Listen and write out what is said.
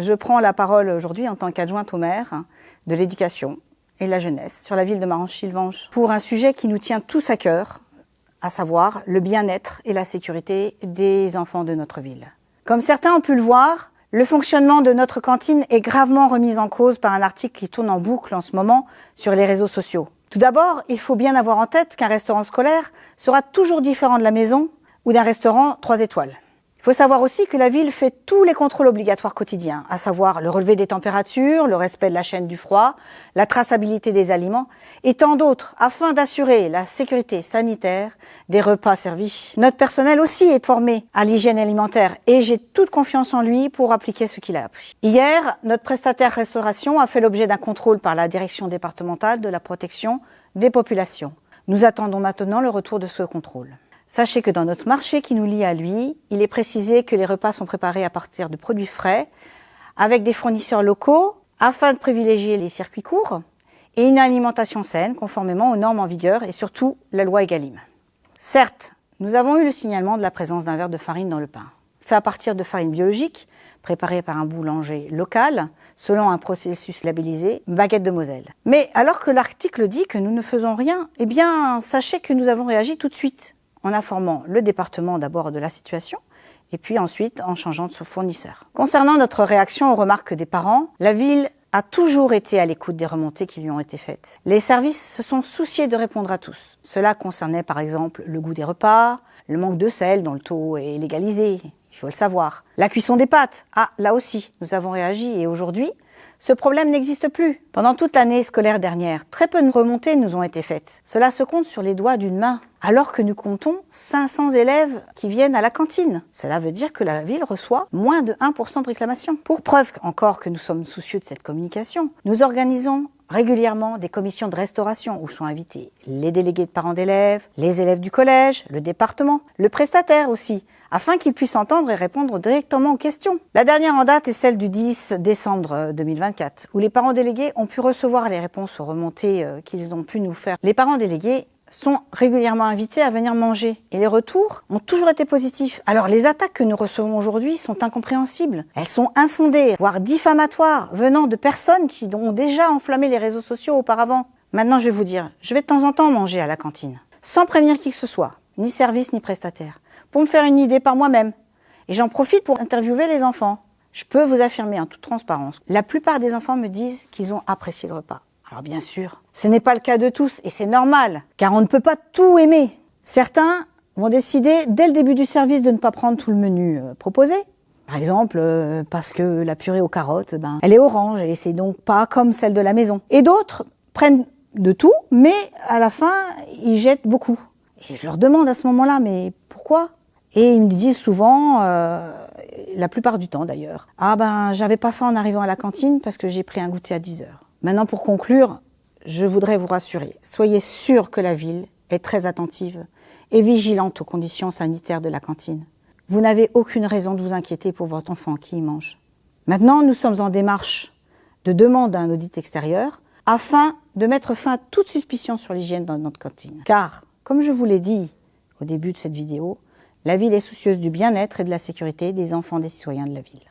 Je prends la parole aujourd'hui en tant qu'adjointe au maire de l'éducation et de la jeunesse sur la ville de Marange-Chilvange pour un sujet qui nous tient tous à cœur, à savoir le bien-être et la sécurité des enfants de notre ville. Comme certains ont pu le voir, le fonctionnement de notre cantine est gravement remis en cause par un article qui tourne en boucle en ce moment sur les réseaux sociaux. Tout d'abord, il faut bien avoir en tête qu'un restaurant scolaire sera toujours différent de la maison ou d'un restaurant 3 étoiles. Il faut savoir aussi que la ville fait tous les contrôles obligatoires quotidiens, à savoir le relevé des températures, le respect de la chaîne du froid, la traçabilité des aliments et tant d'autres, afin d'assurer la sécurité sanitaire des repas servis. Notre personnel aussi est formé à l'hygiène alimentaire et j'ai toute confiance en lui pour appliquer ce qu'il a appris. Hier, notre prestataire restauration a fait l'objet d'un contrôle par la direction départementale de la protection des populations. Nous attendons maintenant le retour de ce contrôle. Sachez que dans notre marché qui nous lie à lui, il est précisé que les repas sont préparés à partir de produits frais, avec des fournisseurs locaux, afin de privilégier les circuits courts, et une alimentation saine, conformément aux normes en vigueur, et surtout la loi Egalim. Certes, nous avons eu le signalement de la présence d'un verre de farine dans le pain, fait à partir de farine biologique, préparée par un boulanger local, selon un processus labellisé Baguette de Moselle. Mais alors que l'article dit que nous ne faisons rien, eh bien, sachez que nous avons réagi tout de suite, en informant le département d'abord de la situation, et puis ensuite en changeant de fournisseur. Concernant notre réaction aux remarques des parents, la ville a toujours été à l'écoute des remontées qui lui ont été faites. Les services se sont souciés de répondre à tous. Cela concernait par exemple le goût des repas, le manque de sel dont le taux est légalisé, il faut le savoir. La cuisson des pâtes, là aussi, nous avons réagi et aujourd'hui, ce problème n'existe plus. Pendant toute l'année scolaire dernière, très peu de remontées nous ont été faites. Cela se compte sur les doigts d'une main, alors que nous comptons 500 élèves qui viennent à la cantine. Cela veut dire que la ville reçoit moins de 1% de réclamations. Pour preuve encore que nous sommes soucieux de cette communication, nous organisons régulièrement des commissions de restauration où sont invités les délégués de parents d'élèves, les élèves du collège, le département, le prestataire aussi, afin qu'ils puissent entendre et répondre directement aux questions. La dernière en date est celle du 10 décembre 2024, où les parents délégués ont pu recevoir les réponses aux remontées qu'ils ont pu nous faire. Les parents délégués sont régulièrement invités à venir manger. Et les retours ont toujours été positifs. Alors les attaques que nous recevons aujourd'hui sont incompréhensibles. Elles sont infondées, voire diffamatoires, venant de personnes qui ont déjà enflammé les réseaux sociaux auparavant. Maintenant, je vais vous dire, je vais de temps en temps manger à la cantine, sans prévenir qui que ce soit, ni service ni prestataire, pour me faire une idée par moi-même. Et j'en profite pour interviewer les enfants. Je peux vous affirmer en toute transparence, la plupart des enfants me disent qu'ils ont apprécié le repas. Alors bien sûr, ce n'est pas le cas de tous et c'est normal, car on ne peut pas tout aimer. Certains vont décider dès le début du service de ne pas prendre tout le menu proposé. Par exemple, parce que la purée aux carottes, elle est orange et c'est donc pas comme celle de la maison. Et d'autres prennent de tout, mais à la fin, ils jettent beaucoup. Et je leur demande à ce moment-là, mais pourquoi ? Et ils me disent souvent, la plupart du temps d'ailleurs, j'avais pas faim en arrivant à la cantine parce que j'ai pris un goûter à 10 heures. Maintenant, pour conclure, je voudrais vous rassurer. Soyez sûrs que la ville est très attentive et vigilante aux conditions sanitaires de la cantine. Vous n'avez aucune raison de vous inquiéter pour votre enfant qui y mange. Maintenant, nous sommes en démarche de demande d'un audit extérieur afin de mettre fin à toute suspicion sur l'hygiène dans notre cantine. Car, comme je vous l'ai dit au début de cette vidéo, la ville est soucieuse du bien-être et de la sécurité des enfants des citoyens de la ville.